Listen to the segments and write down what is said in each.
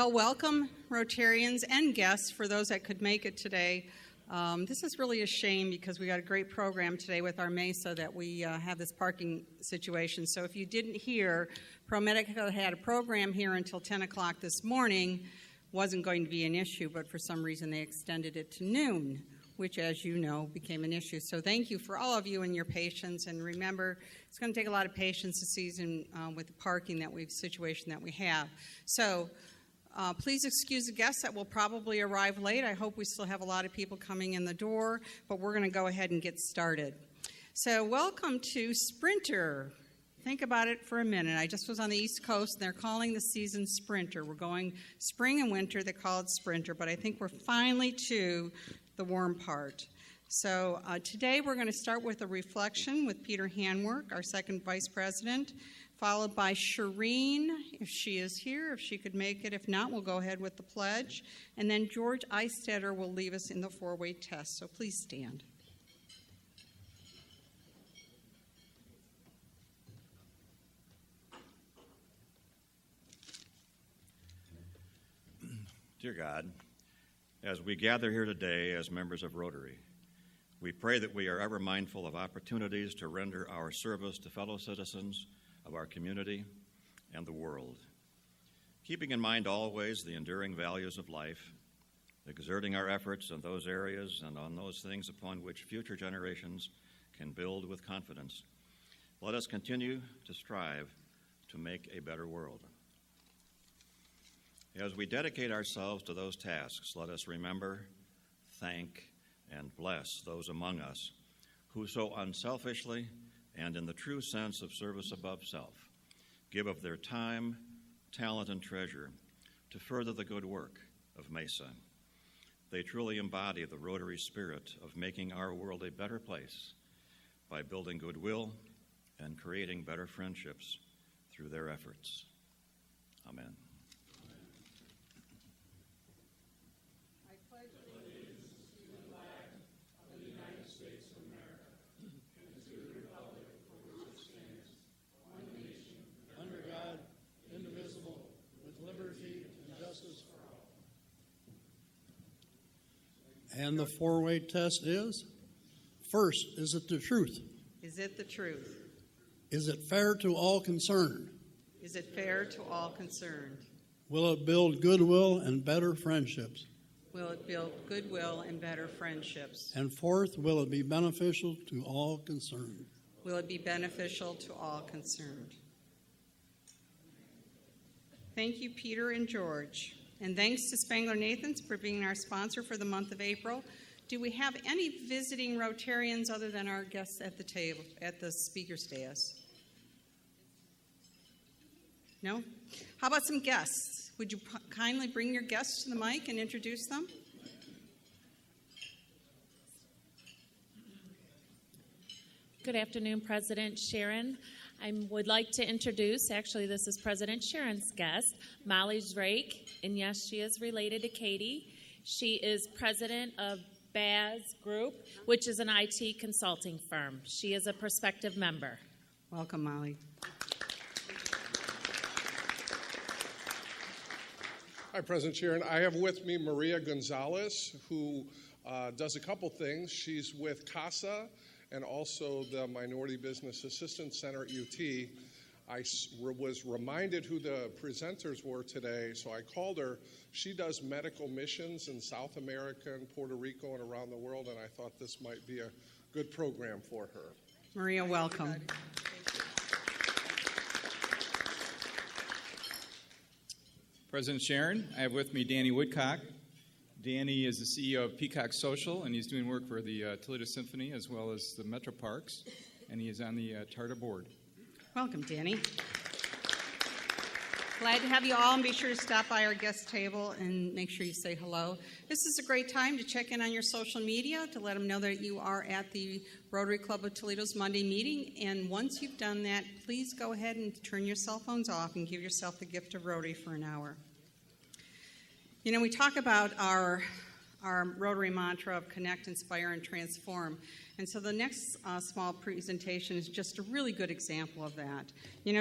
Well, welcome, Rotarians and guests, for those that could make it today. This is really a shame because we got a great program today with our MESA that we have this parking situation. So if you didn't hear, ProMedica had a program here until 10 o'clock this morning. Wasn't going to be an issue, but for some reason they extended it to noon, which, as you know, became an issue. So thank you for all of you and your patience. And remember, it's going to take a lot of patience this season with the parking situation that we have. So please excuse the guests that will probably arrive late. I hope we still have a lot of people coming in the door, but we're going to go ahead and get started. So welcome to Sprinter. Think about it for a minute. I just was on the East Coast, and they're calling the season Sprinter. We're going spring and winter. They call it Sprinter, but I think we're finally to the warm part. So today we're going to start with a reflection with Peter Hanwork, our second vice president, followed by Shireen, if she is here, if she could make it. If not, we'll go ahead with the pledge. And then George Eistetter will leave us in the four-way test. So please stand. Dear God, as we gather here today as members of Rotary, we pray that we are ever mindful of opportunities to render our service to fellow citizens of our community and the world, keeping in mind always the enduring values of life, exerting our efforts in those areas and on those things upon which future generations can build with confidence. Let us continue to strive to make a better world. As we dedicate ourselves to those tasks, let us remember, thank, and bless those among us who so unselfishly and in the true sense of service above self give of their time, talent, and treasure to further the good work of MESA. They truly embody the Rotary spirit of making our world a better place by building goodwill and creating better friendships through their efforts. Amen. And the four-way test is, first, is it the truth? Is it the truth? Is it fair to all concerned? Is it fair to all concerned? Will it build goodwill and better friendships? Will it build goodwill and better friendships? And fourth, will it be beneficial to all concerned? Will it be beneficial to all concerned? Thank you, Peter and George. And thanks to Spangler Nathans for being our sponsor for the month of April. Do we have any visiting Rotarians other than our guests at the table, at the speaker's dais? No? How about some guests? Would you kindly bring your guests to the mic and introduce them? Good afternoon, President Sharon. I would like to introduce, actually this is President Sharon's guest, Molly Drake, and yes, she is related to Katie. She is president of BAZ Group, which is an IT consulting firm. She is a prospective member. Welcome, Molly. Hi, President Sharon. I have with me Maria Gonzalez, who does a couple things. She's with CASA and also the Minority Business Assistance Center at UT. I was reminded who the presenters were today, so I called her. She does medical missions in South America and Puerto Rico and around the world, and I thought this might be a good program for her. Maria, welcome. President Sharon, I have with me Danny Woodcock. Danny is the CEO of Peacock Social, and he's doing work for the Toledo Symphony as well as the Metro Parks, and he is on the Charter Board. Welcome, Danny. Glad to have you all, and be sure to stop by our guest table and make sure you say hello. This is a great time to check in on your social media to let them know that you are at the Rotary Club of Toledo's Monday meeting, and once you've done that, please go ahead and turn your cell phones off and give yourself the gift of Rotary for an hour. You know, we talk about our Rotary mantra of connect, inspire, and transform. And so the next small presentation is just a really good example of that.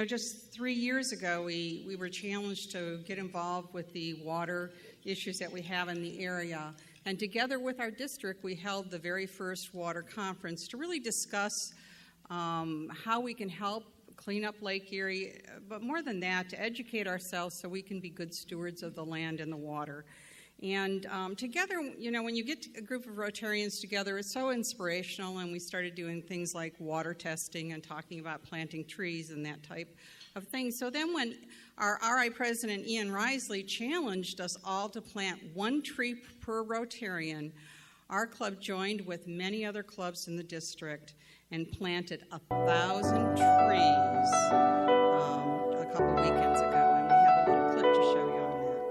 Just 3 years ago, we were challenged to get involved with the water issues that we have in the area. And together with our district, we held the very first water conference to really discuss how we can help clean up Lake Erie, but more than that, to educate ourselves so we can be good stewards of the land and the water. And together, when you get a group of Rotarians together, it's so inspirational, and we started doing things like water testing and talking about planting trees and that type of thing. So then when our RI President Ian Risley challenged us all to plant 1 tree per Rotarian, our club joined with many other clubs in the district and planted 1,000 trees a couple weekends ago, and we have a little clip to show you on that.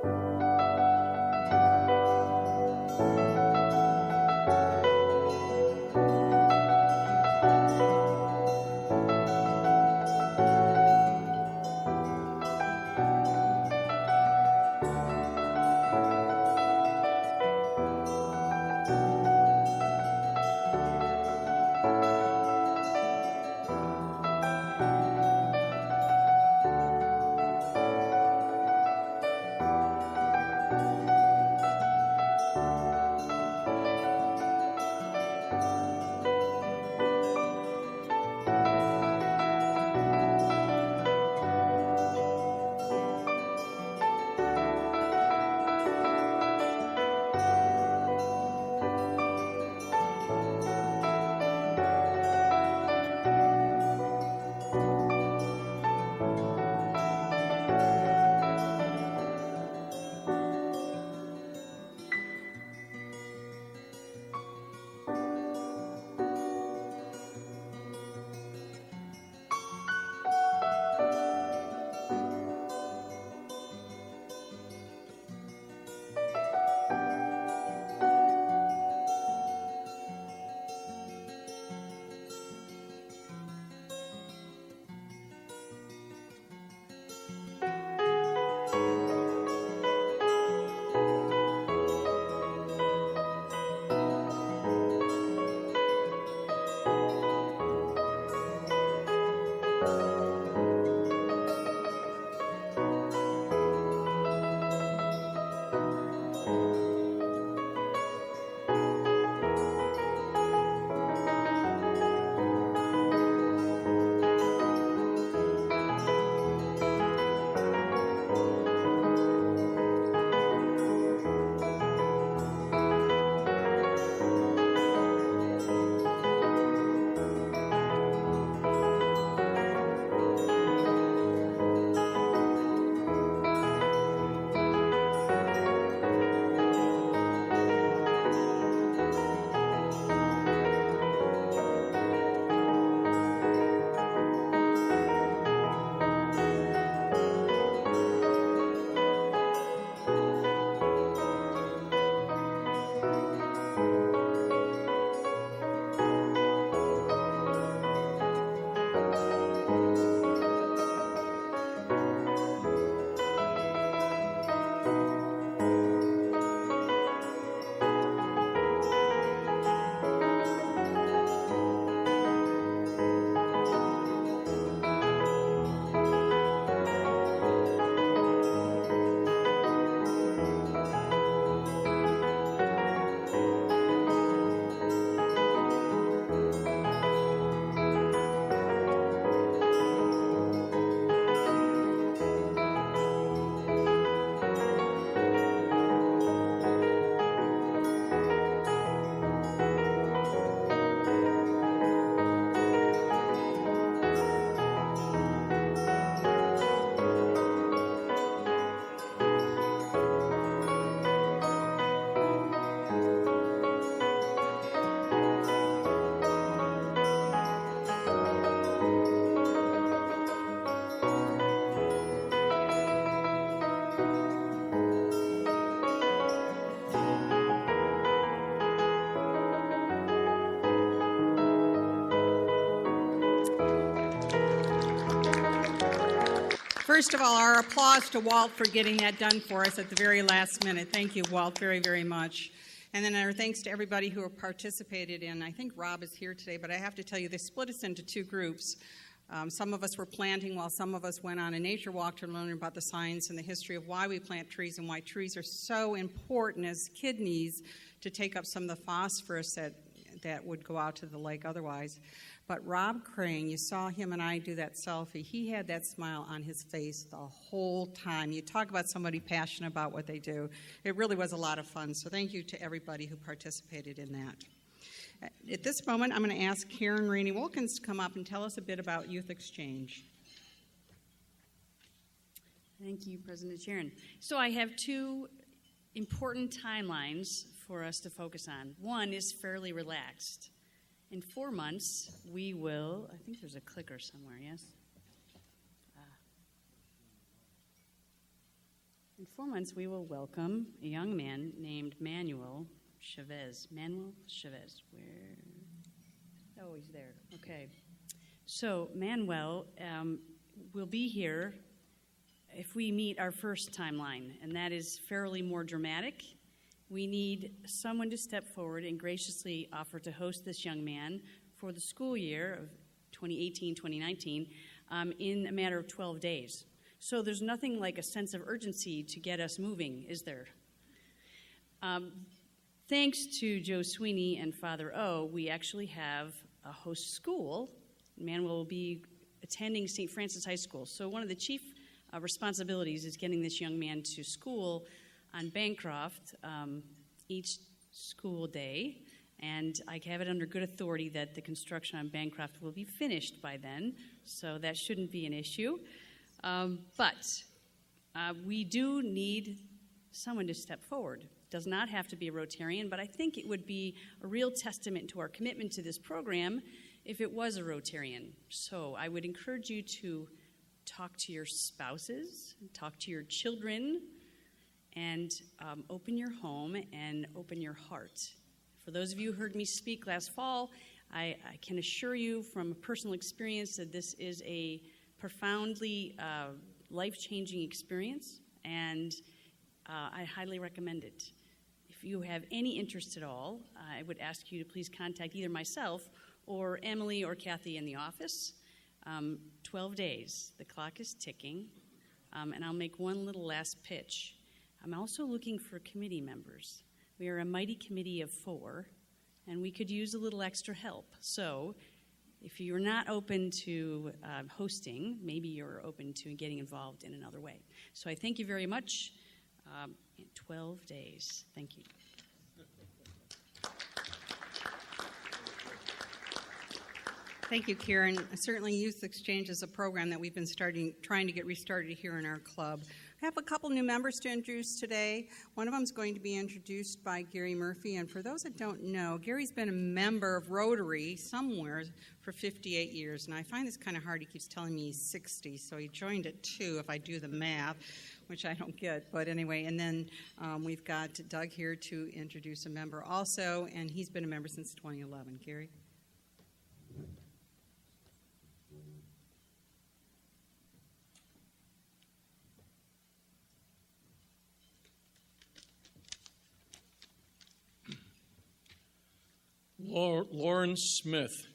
First of all, our applause to Walt for getting that done for us at the very last minute. Thank you, Walt, very, very much. And then our thanks to everybody who participated in, I think Rob is here today, but I have to tell you, they split us into two groups. Some of us were planting while some of us went on a nature walk to learn about the science and the history of why we plant trees and why trees are so important as kidneys to take up some of the phosphorus that would go out to the lake otherwise. But Rob Crane, you saw him and I do that selfie. He had that smile on his face the whole time. You talk about somebody passionate about what they do. It really was a lot of fun. So thank you to everybody who participated in that. At this moment, I'm going to ask Karen Rainey-Wilkins to come up and tell us a bit about Youth Exchange. Thank you, President Sharon. So I have two important timelines for us to focus on. One is fairly relaxed. In 4 months, we will, I think there's a clicker somewhere, yes? In 4 months, we will welcome a young man named Manuel Chavez. Manuel Chavez, where? Oh, he's there. Okay. So Manuel will be here if we meet our first timeline, and that is fairly more dramatic. We need someone to step forward and graciously offer to host this young man for the school year of 2018-2019 in a matter of 12 days. So there's nothing like a sense of urgency to get us moving, is there? Thanks to Joe Sweeney and Father O, we actually have a host school. Manuel will be attending St. Francis High School. So one of the chief responsibilities is getting this young man to school on Bancroft each school day, and I have it under good authority that the construction on Bancroft will be finished by then, so that shouldn't be an issue. But we do need someone to step forward. Does not have to be a Rotarian, but I think it would be a real testament to our commitment to this program if it was a Rotarian. So I would encourage you to talk to your spouses, talk to your children, and open your home and open your heart. For those of you who heard me speak last fall, I can assure you from personal experience that this is a profoundly life-changing experience, and I highly recommend it. If you have any interest at all, I would ask you to please contact either myself or Emily or Kathy in the office. 12 days, the clock is ticking, and I'll make one little last pitch. I'm also looking for committee members. We are a mighty committee of 4, and we could use a little extra help. So if you're not open to hosting, maybe you're open to getting involved in another way. So I thank you very much. 12 days. Thank you. Thank you, Karen. Certainly Youth Exchange is a program that we've been trying to get restarted here in our club. I have a couple new members to introduce today. One of them is going to be introduced by Gary Murphy. And for those that don't know, Gary's been a member of Rotary somewhere for 58 years. And I find this kind of hard. He keeps telling me he's 60, so he joined at 2 if I do the math, which I don't get. But anyway, and then we've got Doug here to introduce a member also, and he's been a member since 2011. Gary? Lauren Smith.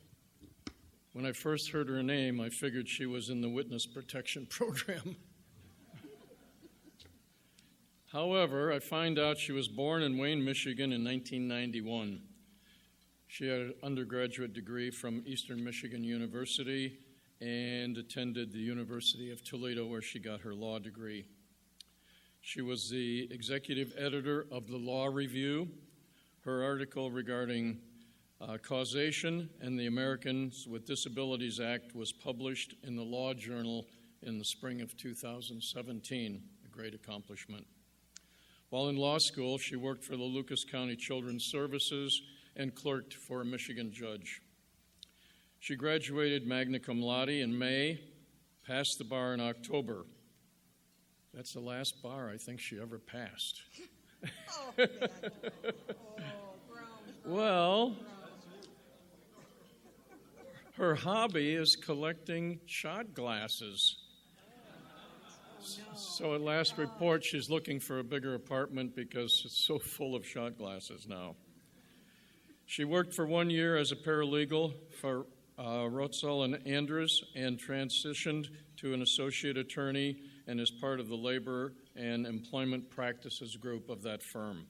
When I first heard her name, I figured she was in the witness protection program. However, I find out she was born in Wayne, Michigan in 1991. She had an undergraduate degree from Eastern Michigan University and attended the University of Toledo, where she got her law degree. She was the executive editor of the Law Review. Her article regarding causation and the Americans with Disabilities Act was published in the Law Journal in the spring of 2017, a great accomplishment. While in law school, she worked for the Lucas County Children's Services and clerked for a Michigan judge. She graduated magna cum laude in May, passed the bar in October. That's the last bar I think she ever passed. Well, her hobby is collecting shot glasses. So at last report, she's looking for a bigger apartment because it's so full of shot glasses now. She worked for 1 year as a paralegal for Rotzel and Andrews and transitioned to an associate attorney and is part of the labor and employment practices group of that firm.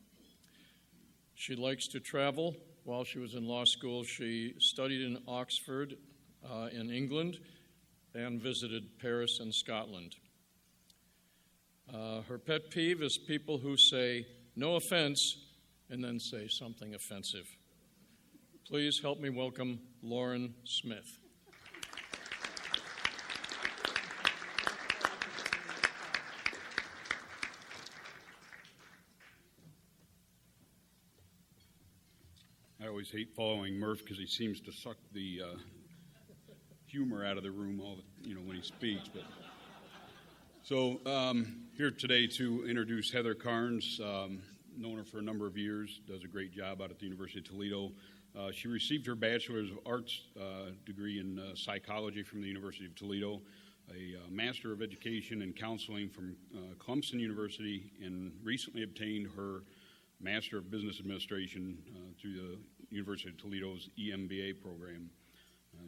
She likes to travel. While she was in law school, she studied in Oxford in England and visited Paris and Scotland. Her pet peeve is people who say, "No offense," and then say something offensive. Please help me welcome Lauren Smith. I always hate following Murph because he seems to suck the humor out of the room when he speaks. But so here today to introduce Heather Carnes. Known her for a number of years. Does a great job out at the University of Toledo. She received her Bachelor's of Arts degree in psychology from the University of Toledo, a Master of Education and Counseling from Clemson University, and recently obtained her Master of Business Administration through the University of Toledo's EMBA program.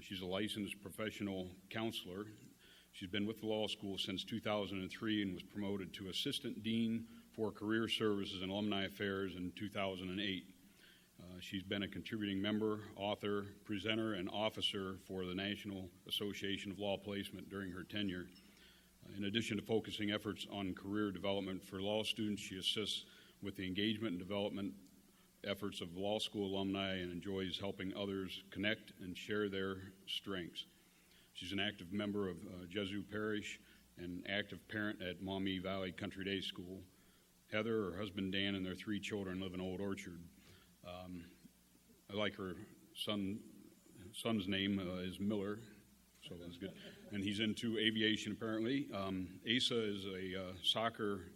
She's a licensed professional counselor. She's been with the law school since 2003 and was promoted to Assistant Dean for Career Services and Alumni Affairs in 2008. She's been a contributing member, author, presenter, and officer for the National Association of Law Placement during her tenure. In addition to focusing efforts on career development for law students, she assists with the engagement and development efforts of law school alumni and enjoys helping others connect and share their strengths. She's an active member of Jesuit Parish and active parent at Maumee Valley Country Day School. Heather, her husband Dan, and their 3 children live in Old Orchard. I like her son's name is Miller, so that's good. And he's into aviation, apparently. Asa is a soccer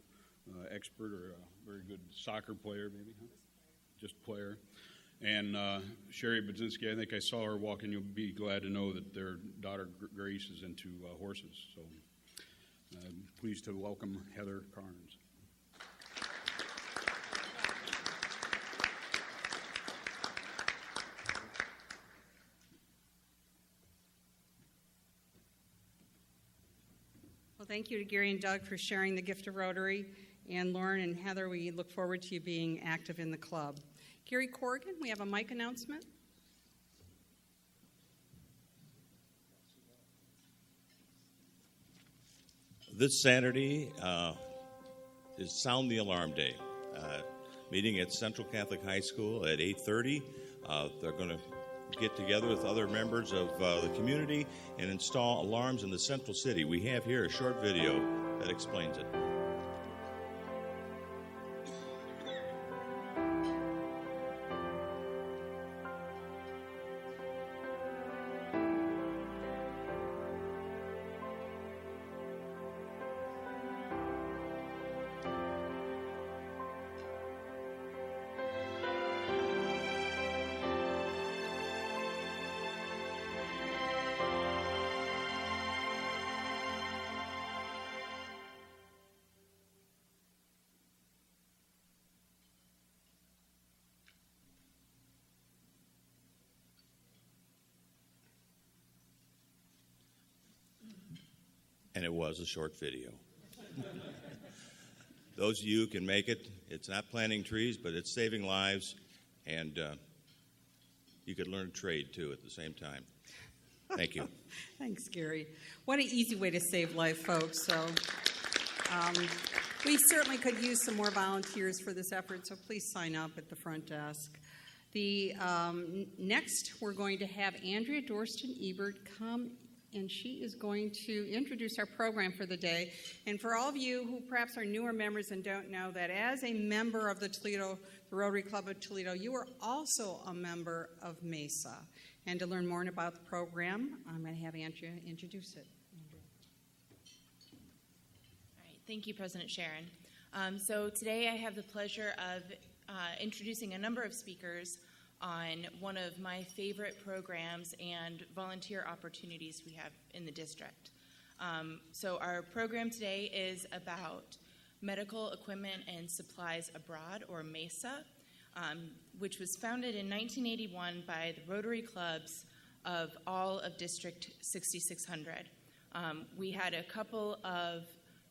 expert, or a very good soccer player, maybe, huh? Just player. And Sherry Budzinski, I think I saw her walk in. You'll be glad to know that their daughter Grace is into horses. So I'm pleased to welcome Heather Carnes. Well, thank you to Gary and Doug for sharing the gift of Rotary. And Lauren and Heather, we look forward to you being active in the club. Gary Corrigan, we have a mic announcement. This Saturday is Sound the Alarm Day. Meeting at Central Catholic High School at 8:30. They're going to get together with other members of the community and install alarms in the central city. We have here a short video that explains it. And it was a short video. Those of you who can make it, it's not planting trees, but it's saving lives, and you could learn a trade, too, at the same time. Thank you. Thanks, Gary. What an easy way to save life, folks. So we certainly could use some more volunteers for this effort, so please sign up at the front desk. Next, we're going to have Andrea Dorston-Ebert come, and she is going to introduce our program for the day. And for all of you who perhaps are newer members and don't know that as a member of the Rotary Club of Toledo, you are also a member of MESA. And to learn more about the program, I'm going to have Andrea introduce it. All right, thank you, President Sharon. So today I have the pleasure of introducing a number of speakers on one of my favorite programs and volunteer opportunities we have in the district. So our program today is about medical equipment and supplies abroad, or MESA, which was founded in 1981 by the Rotary Clubs of all of District 6600. We had a couple of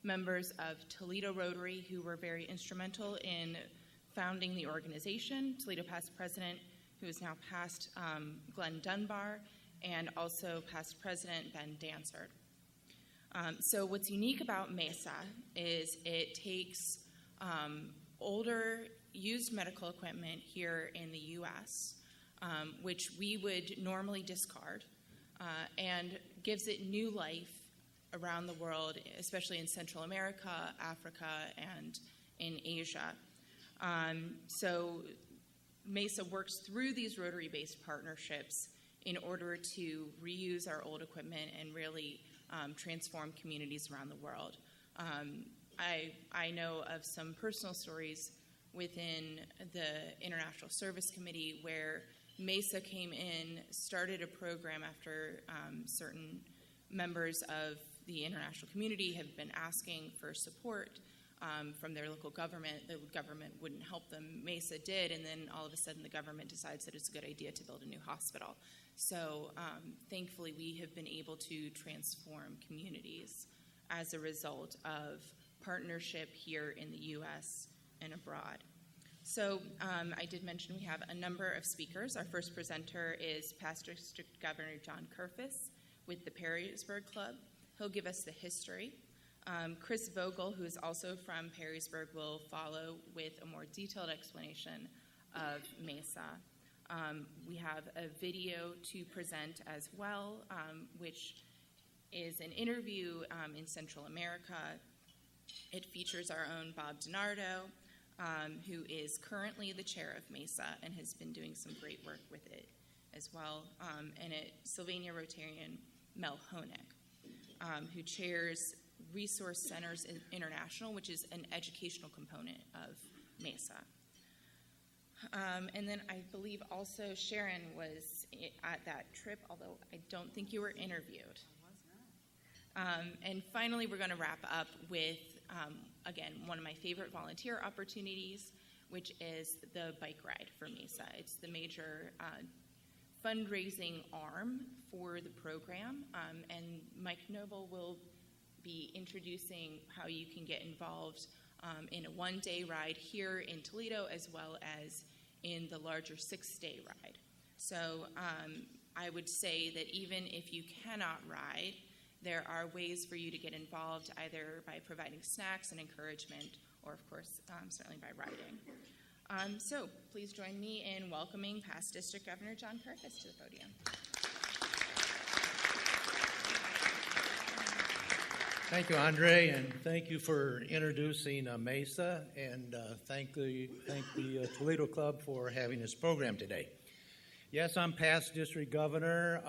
members of Toledo Rotary who were very instrumental in founding the organization. Toledo past president, who is now past Glenn Dunbar, and also past president Ben Dansard. So what's unique about MESA is it takes older used medical equipment here in the U.S., which we would normally discard, and gives it new life around the world, especially in Central America, Africa, and in Asia. So MESA works through these Rotary-based partnerships in order to reuse our old equipment and really transform communities around the world. I know of some personal stories within the International Service Committee where MESA came in, started a program after certain members of the international community have been asking for support from their local government. The government wouldn't help them. MESA did, and then all of a sudden the government decides that it's a good idea to build a new hospital. So thankfully we have been able to transform communities as a result of partnership here in the U.S. and abroad. So I did mention we have a number of speakers. Our first presenter is Past District Governor John Kerfis with the Perrysburg Club. He'll give us the history. Chris Vogel, who is also from Perrysburg, will follow with a more detailed explanation of MESA. We have a video to present as well, which is an interview in Central America. It features our own Bob DiNardo, who is currently the chair of MESA and has been doing some great work with it as well, and Sylvania Rotarian Mel Honig, who chairs Resource Centers International, which is an educational component of MESA. And then I believe also Sharon was at that trip, although I don't think you were interviewed. I was not. And finally, we're going to wrap up with, again, one of my favorite volunteer opportunities, which is the bike ride for MESA. It's the major fundraising arm for the program, and Mike Noble will be introducing how you can get involved in a one-day ride here in Toledo, as well as in the larger 6-day ride. So I would say that even if you cannot ride, there are ways for you to get involved, either by providing snacks and encouragement, or of course, certainly by riding. So please join me in welcoming past District Governor John Kerfis to the podium. Thank you, Andre, and thank you for introducing MESA, and thank the Toledo Club for having this program today. Yes, I'm past district governor.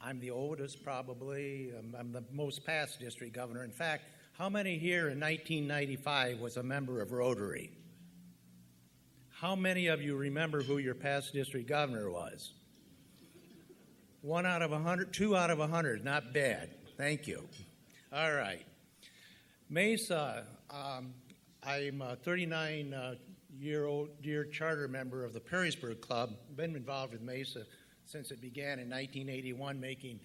I'm the oldest, probably. I'm the most past district governor. In fact, how many here in 1995 was a member of Rotary? How many of you remember who your past district governor was? 1 out of 100, 2 out of 100, not bad. Thank you. All right. MESA, I'm a 39-year charter member of the Perrysburg Club. Been involved with MESA since it began in 1981, making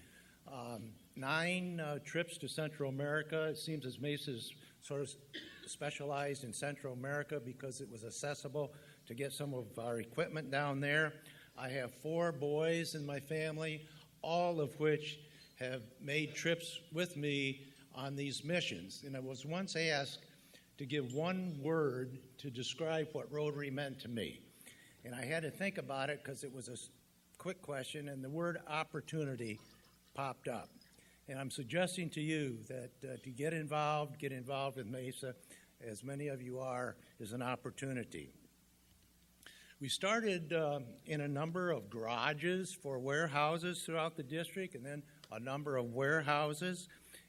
9 trips to Central America. It seems as MESA's sort of specialized in Central America because it was accessible to get some of our equipment down there. I have 4 boys in my family, all of which have made trips with me on these missions. And I was once asked to give one word to describe what Rotary meant to me. And I had to think about it because it was a quick question, and the word opportunity popped up. And I'm suggesting to you that to get involved with MESA, as many of you are, is an opportunity. We started in a number of garages for warehouses throughout the district, and then a number of warehouses.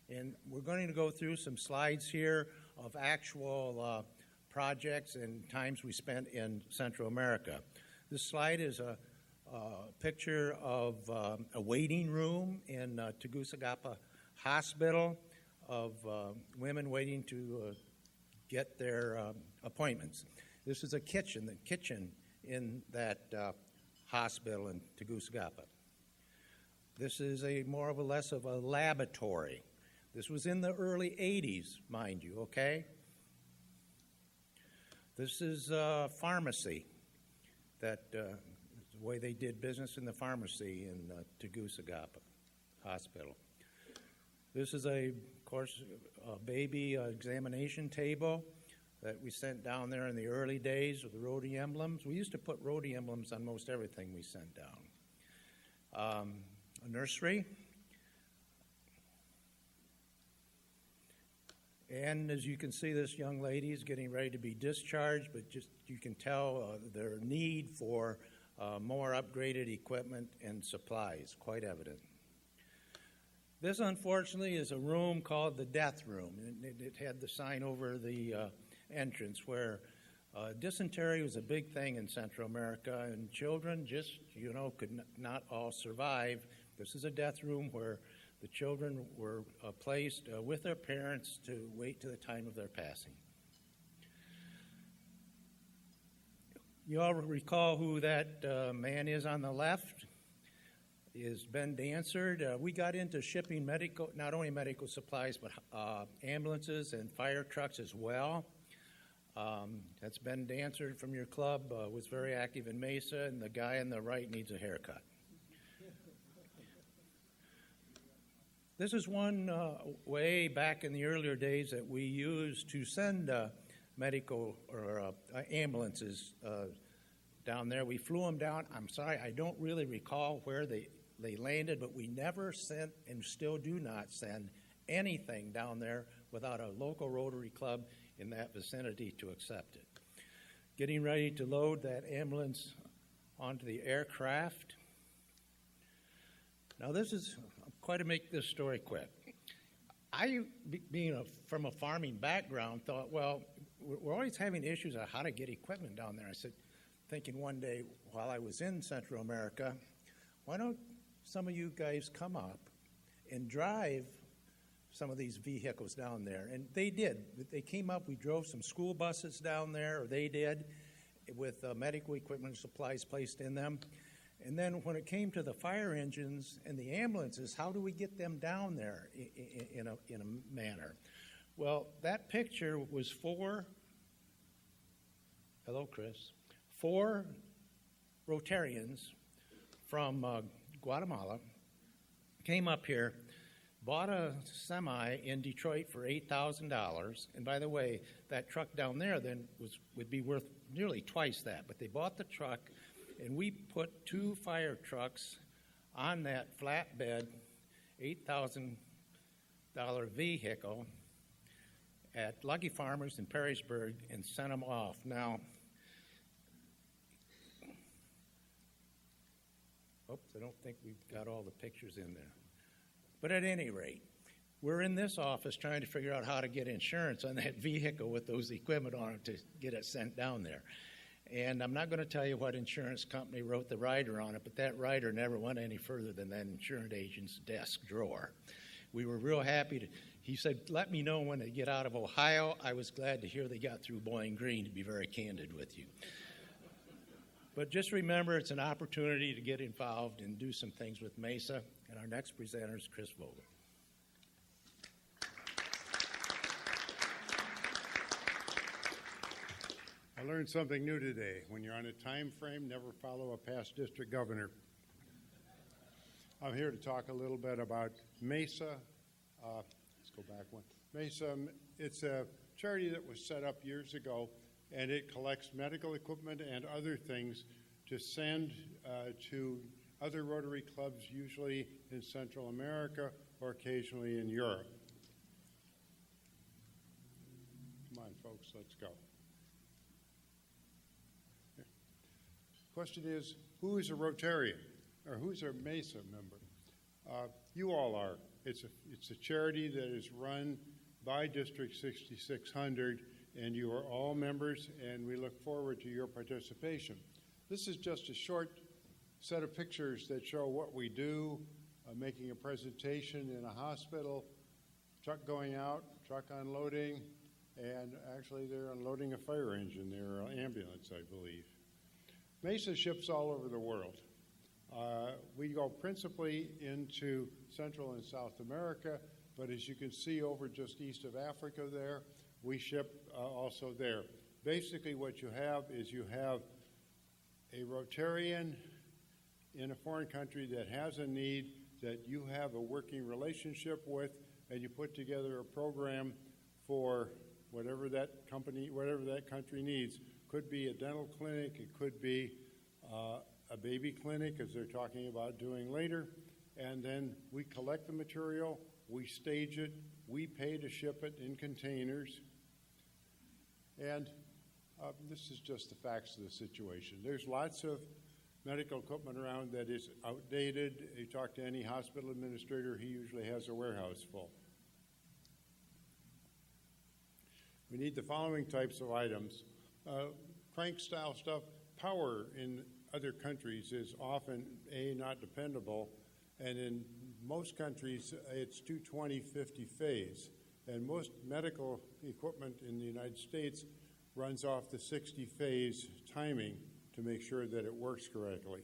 And we're going to go through some slides here of actual projects and times we spent in Central America. This slide is a picture of a waiting room in Tegucigalpa hospital of women waiting to get their appointments. This is a kitchen, the kitchen in that hospital in Tegucigalpa. This is more or less of a laboratory. This was in the early 80s, mind you, okay? This is a pharmacy, that the way they did business in the pharmacy in Tegucigalpa Hospital. This is, of course, a baby examination table that we sent down there in the early days with the Rotary emblems. We used to put Rotary emblems on most everything we sent down. A nursery. And as you can see, this young lady is getting ready to be discharged, but just you can tell their need for more upgraded equipment and supplies, quite evident. This, unfortunately, is a room called the death room. It had the sign over the entrance where dysentery was a big thing in Central America, and children just, could not all survive. This is a death room where the children were placed with their parents to wait to the time of their passing. You all recall who that man is on the left? Is Ben Dansard. We got into shipping not only medical supplies, but ambulances and fire trucks as well. That's Ben Dansard from your club, was very active in MESA, and the guy on the right needs a haircut. This is one way back in the earlier days that we used to send medical or ambulances down there. We flew them down. I'm sorry, I don't really recall where they landed, but we never sent and still do not send anything down there without a local Rotary Club in that vicinity to accept it. Getting ready to load that ambulance onto the aircraft. Now this is quite to make this story quick. I, being from a farming background, thought, well, we're always having issues on how to get equipment down there. I said, thinking one day while I was in Central America, why don't some of you guys come up and drive some of these vehicles down there? And they did. They came up, we drove some school buses down there, or they did, with medical equipment and supplies placed in them. And then when it came to the fire engines and the ambulances, how do we get them down there in a manner? Well, that picture was hello, Chris, 4 Rotarians from Guatemala came up here, bought a semi in Detroit for $8,000. And by the way, that truck down there then would be worth nearly twice that. But they bought the truck, and we put 2 fire trucks on that flatbed $8,000 vehicle at Lucky Farmers in Perrysburg and sent them off. Now, oops, I don't think we've got all the pictures in there. But at any rate, we're in this office trying to figure out how to get insurance on that vehicle with those equipment on it to get it sent down there. And I'm not going to tell you what insurance company wrote the rider on it, but that rider never went any further than that insurance agent's desk drawer. We were real happy he said, let me know when they get out of Ohio. I was glad to hear they got through Bowling Green, to be very candid with you. But just remember, it's an opportunity to get involved and do some things with MESA. And our next presenter is Chris Vogel. I learned something new today. When you're on a time frame, never follow a past district governor. I'm here to talk a little bit about MESA. Let's go back one. MESA, it's a charity that was set up years ago, and it collects medical equipment and other things to send to other Rotary clubs, usually in Central America or occasionally in Europe. Come on, folks, let's go. Question is, who is a Rotarian, or who's a MESA member? You all are. It's a charity that is run by District 6600, and you are all members, and we look forward to your participation. This is just a short set of pictures that show what we do. making a presentation in a hospital, truck going out, truck unloading, and actually they're unloading a fire engine, their ambulance, I believe. MESA ships all over the world. We go principally into Central and South America, but as you can see over just east of Africa there, we ship also there. Basically what you have is you have a Rotarian in a foreign country that has a need that you have a working relationship with, and you put together a program for whatever that country needs. Could be a dental clinic, it could be a baby clinic, as they're talking about doing later, and then we collect the material, we stage it, we pay to ship it in containers, and this is just the facts of the situation. There's lots of medical equipment around that is outdated. You talk to any hospital administrator, he usually has a warehouse full. We need the following types of items. Crank-style stuff, power in other countries is often, not dependable, and in most countries it's 220/50 phase, and most medical equipment in the United States runs off the 60 phase timing to make sure that it works correctly.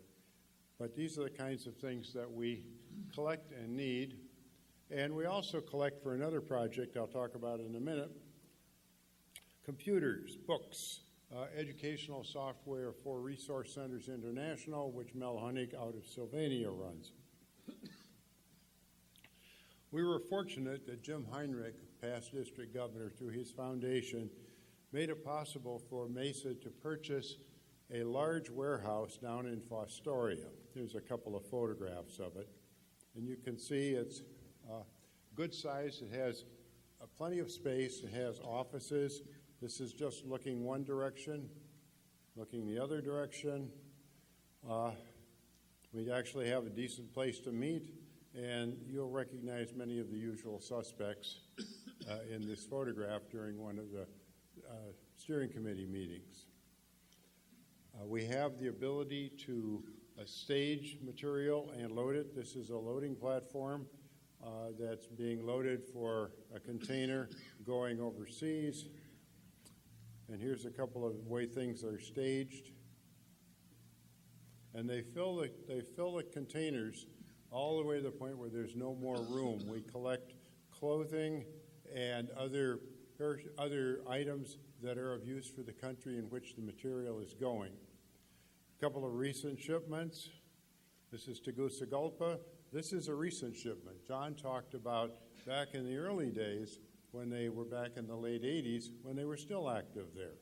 But these are the kinds of things that we collect and need, and we also collect for another project I'll talk about in a minute, computers, books, educational software for Resource Centers International, which Mel Honig out of Sylvania runs. We were fortunate that Jim Heinrich, past district governor, through his foundation, made it possible for MESA to purchase a large warehouse down in Fostoria. There's a couple of photographs of it. And you can see it's good size. It has plenty of space. It has offices. This is just looking one direction, looking the other direction. We actually have a decent place to meet, and you'll recognize many of the usual suspects in this photograph during one of the steering committee meetings. We have the ability to stage material and load it. This is a loading platform that's being loaded for a container going overseas. And here's a couple of way things are staged. And they fill the containers all the way to the point where there's no more room. We collect clothing and other items that are of use for the country in which the material is going. A couple of recent shipments. This is Tegucigalpa. This is a recent shipment. John talked about back in the early days when they were back in the late 80s, when they were still active there.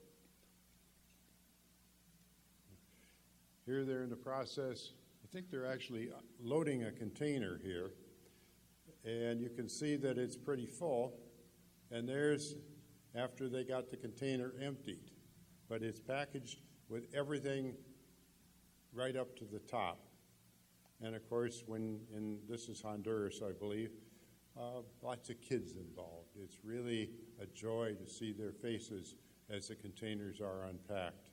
Here they're in the process. I think they're actually loading a container here. And you can see that it's pretty full. And there's after they got the container emptied. But it's packaged with everything right up to the top. And of course, this is Honduras, I believe, lots of kids involved. It's really a joy to see their faces as the containers are unpacked.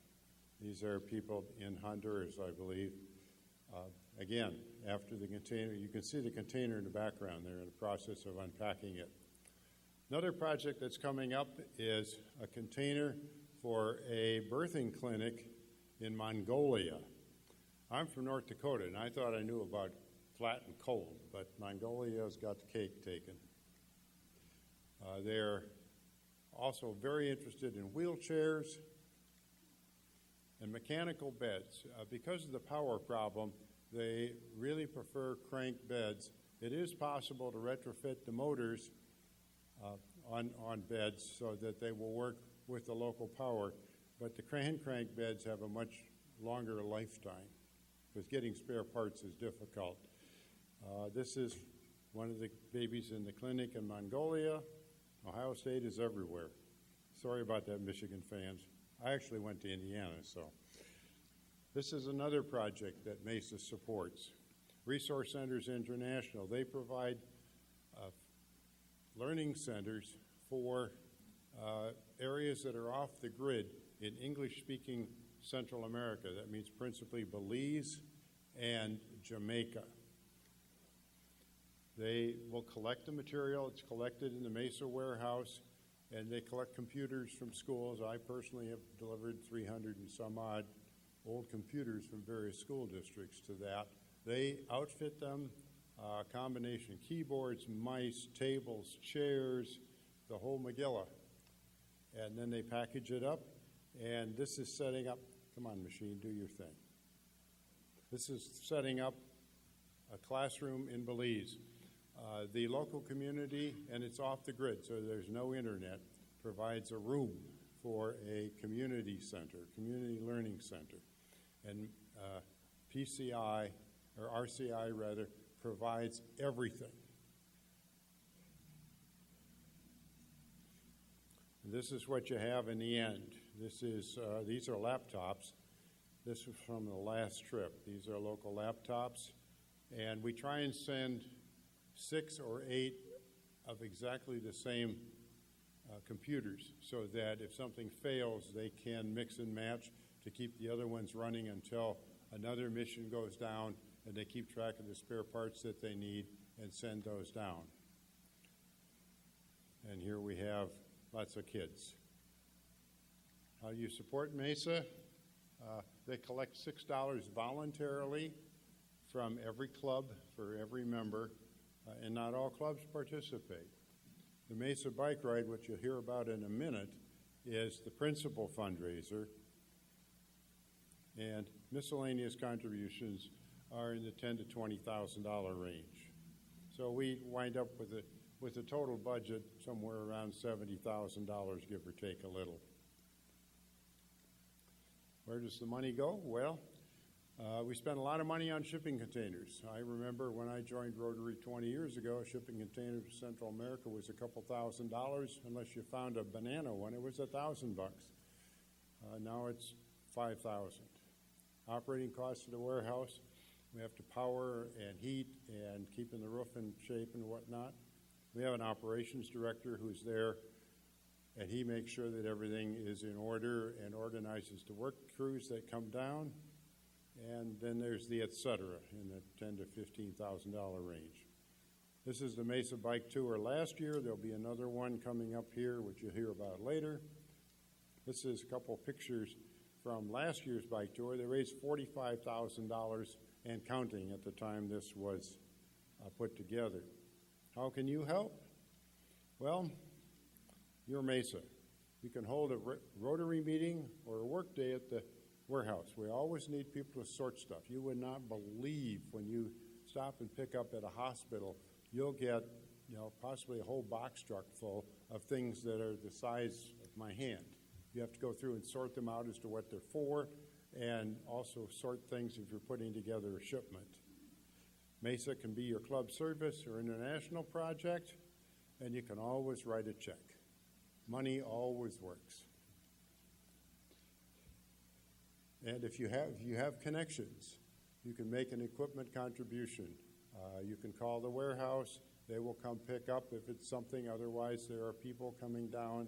These are people in Honduras, I believe. Again, after the container, you can see the container in the background. They're in the process of unpacking it. Another project that's coming up is a container for a birthing clinic in Mongolia. I'm from North Dakota, and I thought I knew about flat and cold, but Mongolia's got the cake taken. They're also very interested in wheelchairs and mechanical beds. Because of the power problem, they really prefer crank beds. It is possible to retrofit the motors on beds so that they will work with the local power, but the crank beds have a much longer lifetime because getting spare parts is difficult. This is one of the babies in the clinic in Mongolia. Ohio State is everywhere. Sorry about that, Michigan fans. I actually went to Indiana, so. This is another project that MESA supports. Resource Centers International, they provide learning centers for areas that are off the grid in English-speaking Central America. That means principally Belize and Jamaica. They will collect the material. It's collected in the MESA warehouse, and they collect computers from schools. I personally have delivered 300 and some odd old computers from various school districts to that. They outfit them, combination keyboards, mice, tables, chairs, the whole Megillah. And then they package it up, and this is setting up, come on machine, do your thing. This is setting up a classroom in Belize. The local community, and it's off the grid, so there's no internet, provides a room for a community center, community learning center. And PCI, or RCI rather, provides everything. And this is what you have in the end. These are laptops. This was from the last trip. These are local laptops. And we try and send 6 or 8 of exactly the same computers so that if something fails, they can mix and match to keep the other ones running until another mission goes down, and they keep track of the spare parts that they need and send those down. And here we have lots of kids. How do you support MESA? They collect $6 voluntarily from every club for every member, and not all clubs participate. The MESA bike ride, which you'll hear about in a minute, is the principal fundraiser, and miscellaneous contributions are in the $10,000 to $20,000 range. So we wind up with a total budget somewhere around $70,000, give or take a little. Where does the money go? Well, we spend a lot of money on shipping containers. I remember when I joined Rotary 20 years ago, a shipping container to Central America was a couple $1,000s. Unless you found a banana one, it was $1,000. Now it's $5,000. Operating costs of the warehouse, we have to power and heat and keeping the roof in shape and whatnot. We have an operations director who's there, and he makes sure that everything is in order and organizes the work crews that come down. And then there's the et cetera in the $10,000 to $15,000 range. This is the MESA bike tour last year. There'll be another one coming up here, which you'll hear about later. This is a couple pictures from last year's bike tour. They raised $45,000 and counting at the time this was put together. How can you help? Well, you're MESA. You can hold a Rotary meeting or a work day at the warehouse. We always need people to sort stuff. You would not believe when you stop and pick up at a hospital, you'll get, possibly a whole box truck full of things that are the size of my hand. You have to go through and sort them out as to what they're for, and also sort things if you're putting together a shipment. MESA can be your club service or international project, and you can always write a check. Money always works. And if you have connections, you can make an equipment contribution. You can call the warehouse. They will come pick up if it's something. Otherwise, there are people coming down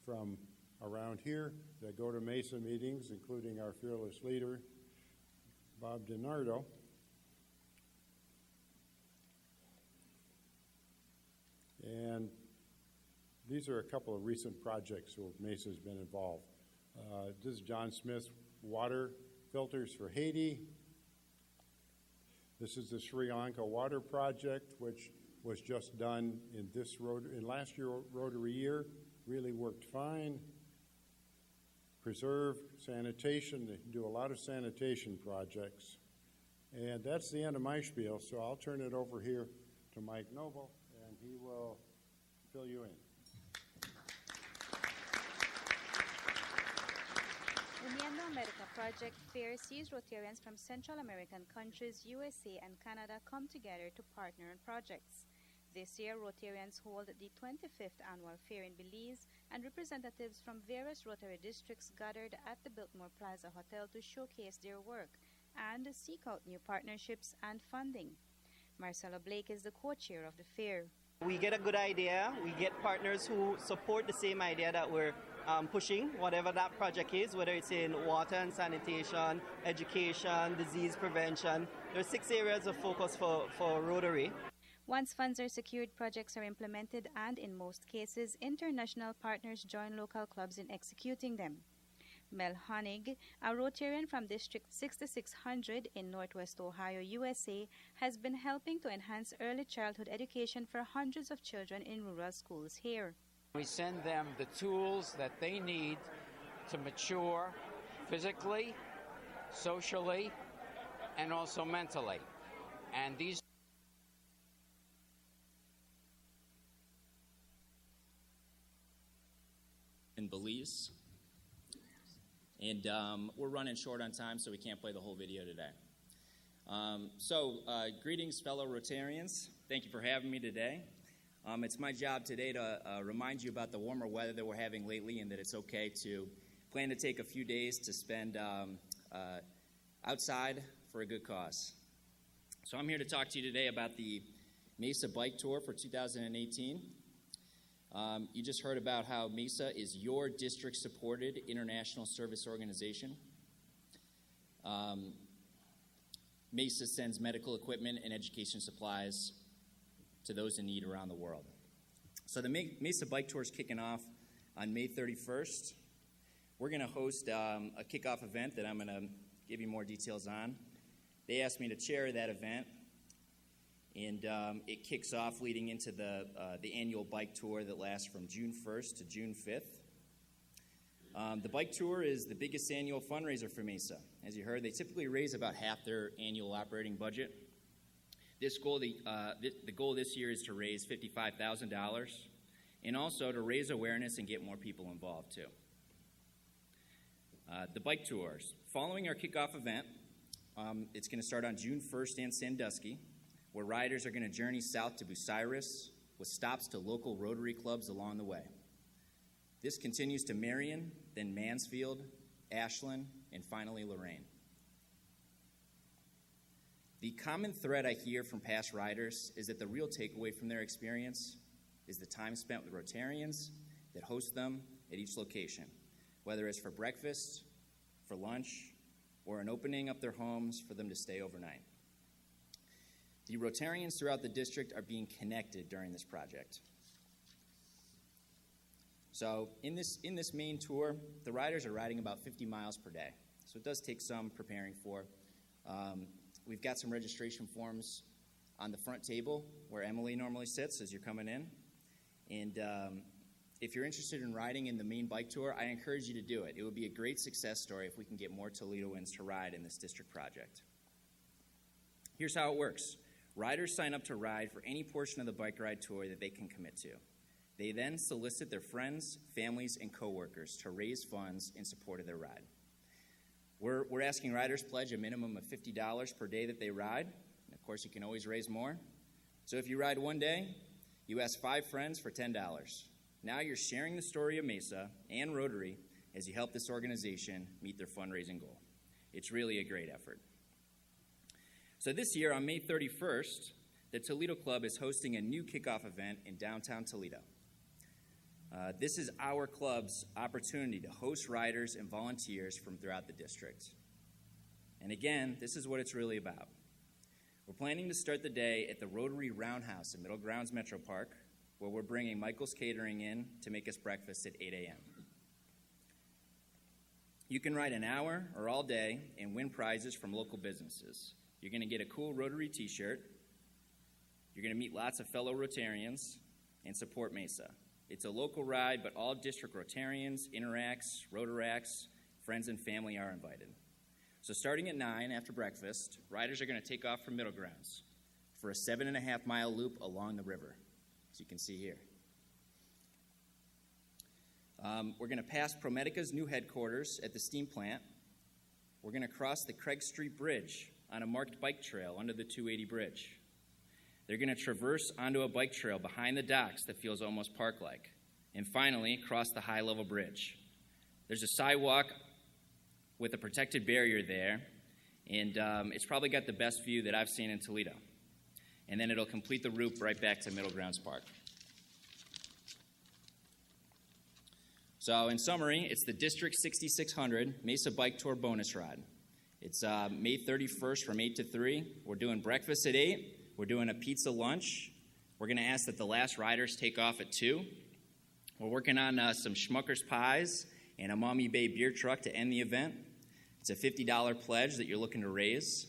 from around here that go to MESA meetings, including our fearless leader, Bob DiNardo. And these are a couple of recent projects where MESA has been involved. This is John Smith water filters for Haiti. This is the Sri Lanka water project, which was just done in last year Rotary year. Really worked fine. Preserve, sanitation, they do a lot of sanitation projects. And that's the end of my spiel, so I'll turn it over here to Mike Noble, and he will fill you in. Uniendo America Project Fair sees Rotarians from Central American countries, USA, and Canada come together to partner on projects. This year, Rotarians hold the 25th annual fair in Belize, and representatives from various Rotary districts gathered at the Biltmore Plaza Hotel to showcase their work and seek out new partnerships and funding. Marcella Blake is the co-chair of the fair. We get a good idea. We get partners who support the same idea that we're pushing, whatever that project is, whether it's in water and sanitation, education, disease prevention. There are 6 areas of focus for Rotary. Once funds are secured, projects are implemented, and in most cases, international partners join local clubs in executing them. Mel Honig, a Rotarian from District 6600 in Northwest Ohio, USA, has been helping to enhance early childhood education for hundreds of children in rural schools here. We send them the tools that they need to mature physically, socially, and also mentally. And these in Belize. And we're running short on time, so we can't play the whole video today. Greetings, fellow Rotarians. Thank you for having me today. It's my job today to remind you about the warmer weather that we're having lately and that it's okay to plan to take a few days to spend outside for a good cause. So I'm here to talk to you today about the MESA Bike Tour for 2018. You just heard about how MESA is your district-supported international service organization. MESA sends medical equipment and education supplies to those in need around the world. So the MESA Bike Tour is kicking off on May 31st. We're going to host a kickoff event that I'm going to give you more details on. They asked me to chair that event, and it kicks off leading into the annual bike tour that lasts from June 1st to June 5th. The bike tour is the biggest annual fundraiser for MESA. As you heard, they typically raise about half their annual operating budget. The goal this year is to raise $55,000 and also to raise awareness and get more people involved too. The bike tours. Following our kickoff event, it's going to start on June 1st in Sandusky, where riders are going to journey south to Bucyrus with stops to local Rotary clubs along the way. This continues to Marion, then Mansfield, Ashland, and finally Lorraine. The common thread I hear from past riders is that the real takeaway from their experience is the time spent with Rotarians that host them at each location, whether it's for breakfast, for lunch, or in opening up their homes for them to stay overnight. The Rotarians throughout the district are being connected during this project. So in this main tour, the riders are riding about 50 miles per day. So it does take some preparing for. We've got some registration forms on the front table where Emily normally sits as you're coming in. And if you're interested in riding in the main bike tour, I encourage you to do it. It would be a great success story if we can get more Toledoans to ride in this district project. Here's how it works. Riders sign up to ride for any portion of the bike ride tour that they can commit to. They then solicit their friends, families, and coworkers to raise funds in support of their ride. We're asking riders pledge a minimum of $50 per day that they ride. And of course, you can always raise more. So if you ride one day, you ask 5 friends for $10. Now you're sharing the story of MESA and Rotary as you help this organization meet their fundraising goal. It's really a great effort. So this year, on May 31st, the Toledo Club is hosting a new kickoff event in downtown Toledo. This is our club's opportunity to host riders and volunteers from throughout the district. And again, this is what it's really about. We're planning to start the day at the Rotary Roundhouse in Middle Grounds Metro Park, where we're bringing Michael's Catering in to make us breakfast at 8 a.m. You can ride an hour or all day and win prizes from local businesses. You're going to get a cool Rotary t-shirt. You're going to meet lots of fellow Rotarians and support MESA. It's a local ride, but all district Rotarians, Interacts, Rotaracts, friends and family are invited. So starting at 9 after breakfast, riders are going to take off from Middle Grounds for a 7.5-mile loop along the river, as you can see here. We're going to pass ProMedica's new headquarters at the steam plant. We're going to cross the Craig Street Bridge on a marked bike trail under the 280 bridge. They're going to traverse onto a bike trail behind the docks that feels almost park-like. And finally, cross the high-level bridge. There's a sidewalk with a protected barrier there, and it's probably got the best view that I've seen in Toledo. And then it'll complete the route right back to Middle Grounds Park. So in summary, it's the District 6600 MESA Bike Tour bonus ride. It's May 31st from 8 to 3. We're doing breakfast at 8. We're doing a pizza lunch We're going to ask that the last riders take off at 2. We're working on some Schmucker's Pies and a Maumee Bay beer truck to end the event. It's a $50 pledge that you're looking to raise.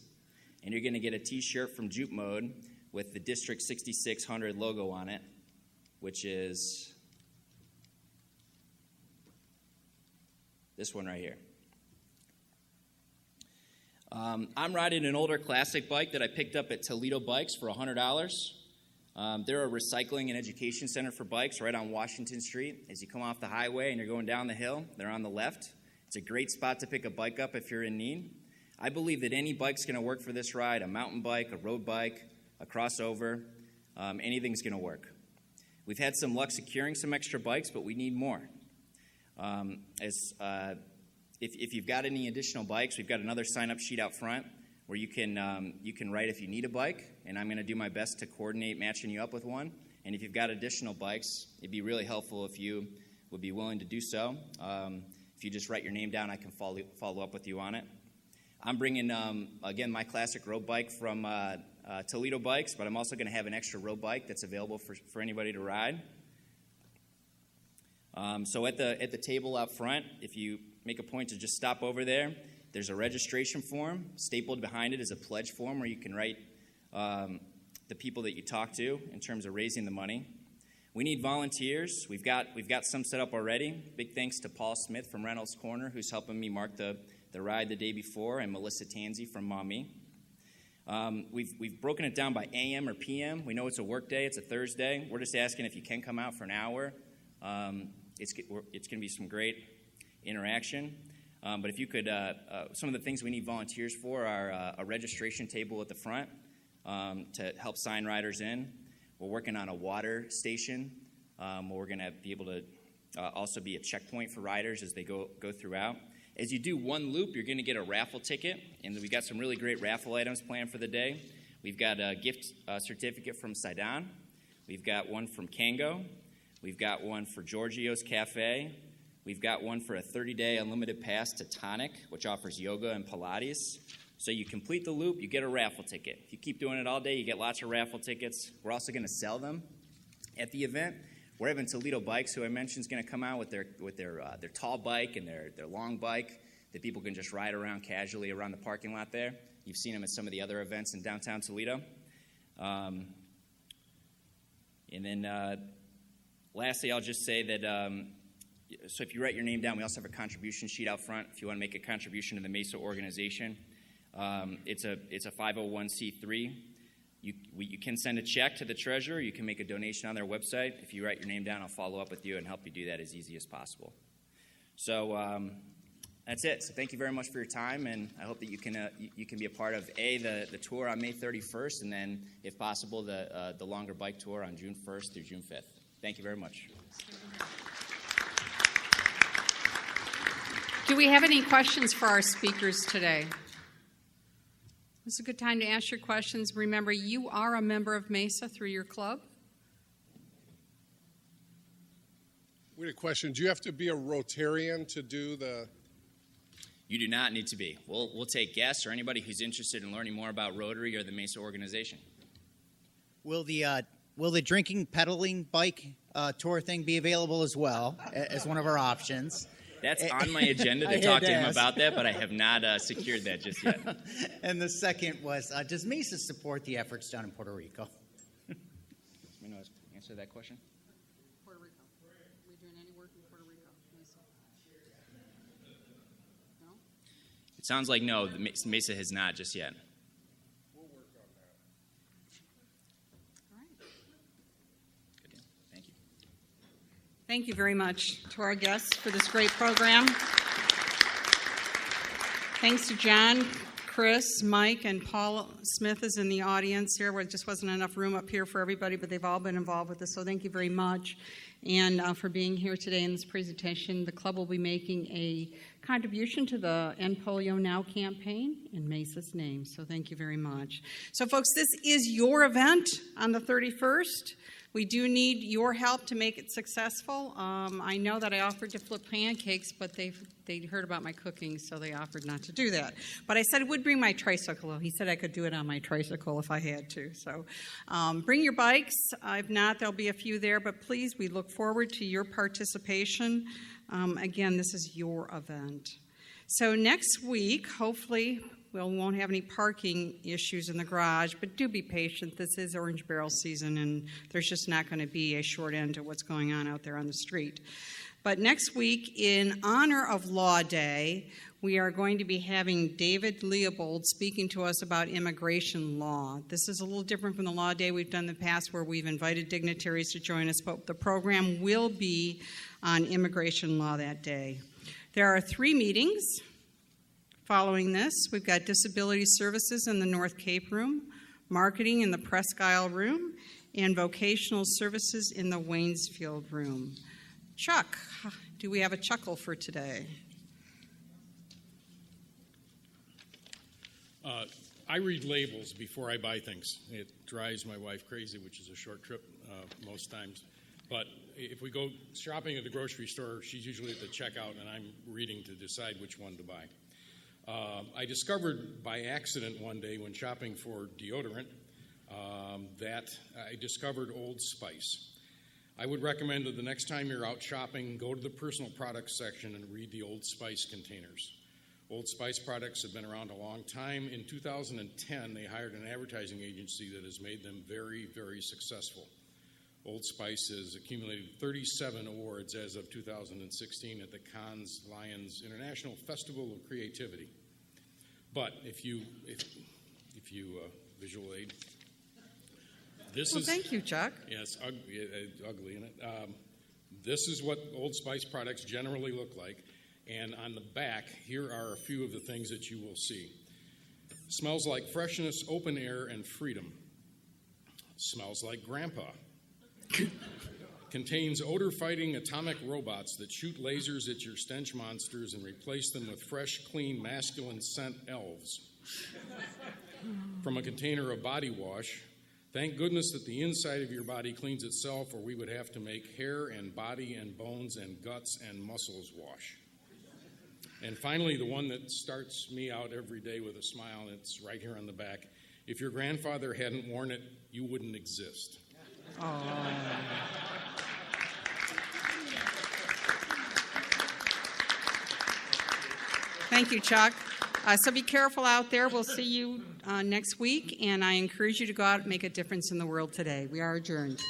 And you're going to get a T-shirt from Juke Mode with the District 6600 logo on it, which is this one right here. I'm riding an older classic bike that I picked up at Toledo Bikes for $100. They're a recycling and education center for bikes right on Washington Street. As you come off the highway and you're going down the hill, they're on the left. It's a great spot to pick a bike up if you're in need. I believe that any bike's going to work for this ride, a mountain bike, a road bike, a crossover, anything's going to work. We've had some luck securing some extra bikes, but we need more. If you've got any additional bikes, we've got another sign-up sheet out front where you can write if you need a bike, and I'm going to do my best to coordinate matching you up with one. And if you've got additional bikes, it'd be really helpful if you would be willing to do so. If you just write your name down, I can follow up with you on it. I'm bringing, again, my classic road bike from Toledo Bikes, but I'm also going to have an extra road bike that's available for anybody to ride. So at the table out front, if you make a point to just stop over there, there's a registration form. Stapled behind it is a pledge form where you can write the people that you talk to in terms of raising the money. We need volunteers. We've got some set up already. Big thanks to Paul Smith from Reynolds Corner, who's helping me mark the ride the day before, and Melissa Tansey from Maumee. We've broken it down by AM or PM. We know it's a work day. It's a Thursday. We're just asking if you can come out for an hour. It's going to be some great interaction. But if you could, some of the things we need volunteers for are a registration table at the front to help sign riders in. We're working on a water station where we're going to be able to also be a checkpoint for riders as they go throughout. As you do one loop, you're going to get a raffle ticket, and we've got some really great raffle items planned for the day. We've got a gift certificate from Sidon. We've got one from Kango. We've got one for Giorgio's Cafe. We've got one for a 30-day unlimited pass to Tonic, which offers yoga and Pilates. So you complete the loop, you get a raffle ticket. If you keep doing it all day, you get lots of raffle tickets. We're also going to sell them at the event. We're having Toledo Bikes, who I mentioned, is going to come out with their tall bike and their long bike that people can just ride around casually around the parking lot there. You've seen them at some of the other events in downtown Toledo. And then lastly, I'll just say that so if you write your name down, we also have a contribution sheet out front if you want to make a contribution to the MESA organization. It's a 501c3. You can send a check to the treasurer. You can make a donation on their website. If you write your name down, I'll follow up with you and help you do that as easy as possible. So that's it. So thank you very much for your time, and I hope that you can be a part of the tour on May 31st, and then, if possible, the longer bike tour on June 1st through June 5th. Thank you very much. Do we have any questions for our speakers today? This is a good time to ask your questions. Remember, you are a member of MESA through your club. We had a question. Do you have to be a Rotarian to do the... You do not need to be. We'll take guests or anybody who's interested in learning more about Rotary or the MESA organization. Will the drinking pedaling bike tour thing be available as well as one of our options? That's on my agenda to talk to him about that, but I have not secured that just yet. And the second was, does MESA support the efforts down in Puerto Rico? You know, answer that question. Puerto Rico. Are we doing any work in Puerto Rico? MESA? No? It sounds like no. MESA has not just yet. We'll work on that. All right. Good deal. Thank you. Thank you very much to our guests for this great program. Thanks to John, Chris, Mike, and Paul Smith is in the audience here. There just wasn't enough room up here for everybody, but they've all been involved with this, so thank you very much. And for being here today in this presentation. The club will be making a contribution to the End Polio Now campaign in MESA's name, so thank you very much. So folks, this is your event on the 31st. We do need your help to make it successful. I know that I offered to flip pancakes, but they heard about my cooking, so they offered not to do that. But I said I would bring my tricycle. He said I could do it on my tricycle if I had to. So bring your bikes. If not, there'll be a few there. But please, we look forward to your participation. Again, this is your event. So next week, hopefully, we won't have any parking issues in the garage, but do be patient. This is orange barrel season, and there's just not going to be a short end to what's going on out there on the street. But next week, in honor of Law Day, we are going to be having David Leopold speaking to us about immigration law. This is a little different from the Law Day we've done in the past, where we've invited dignitaries to join us, but the program will be on immigration law that day. There are 3 meetings. Following this, we've got Disability Services in the North Cape room, Marketing in the Presque Isle room, and Vocational Services in the Waynesfield room. Chuck, do we have a chuckle for today? I read labels before I buy things. It drives my wife crazy, which is a short trip most times. But if we go shopping at the grocery store, she's usually at the checkout, and I'm reading to decide which one to buy. I discovered by accident one day when shopping for deodorant that I discovered Old Spice. I would recommend that the next time you're out shopping, go to the personal products section and read the Old Spice containers. Old Spice products have been around a long time. In 2010, they hired an advertising agency that has made them very, very successful. Old Spice has accumulated 37 awards as of 2016 at the Cannes Lions International Festival of Creativity. But if you visual aid, this is... Thank you, Chuck. Yes, ugly in it. This is what Old Spice products generally look like. And on the back, here are a few of the things that you will see. Smells like freshness, open air, and freedom. Smells like grandpa. Contains odor-fighting atomic robots that shoot lasers at your stench monsters and replace them with fresh, clean, masculine scent elves. From a container of body wash, thank goodness that the inside of your body cleans itself, or we would have to make hair and body and bones and guts and muscles wash. And finally, the one that starts me out every day with a smile, and it's right here on the back. If your grandfather hadn't worn it, you wouldn't exist. Oh. Thank you, Chuck. So be careful out there. We'll see you next week, and I encourage you to go out and make a difference in the world today. We are adjourned.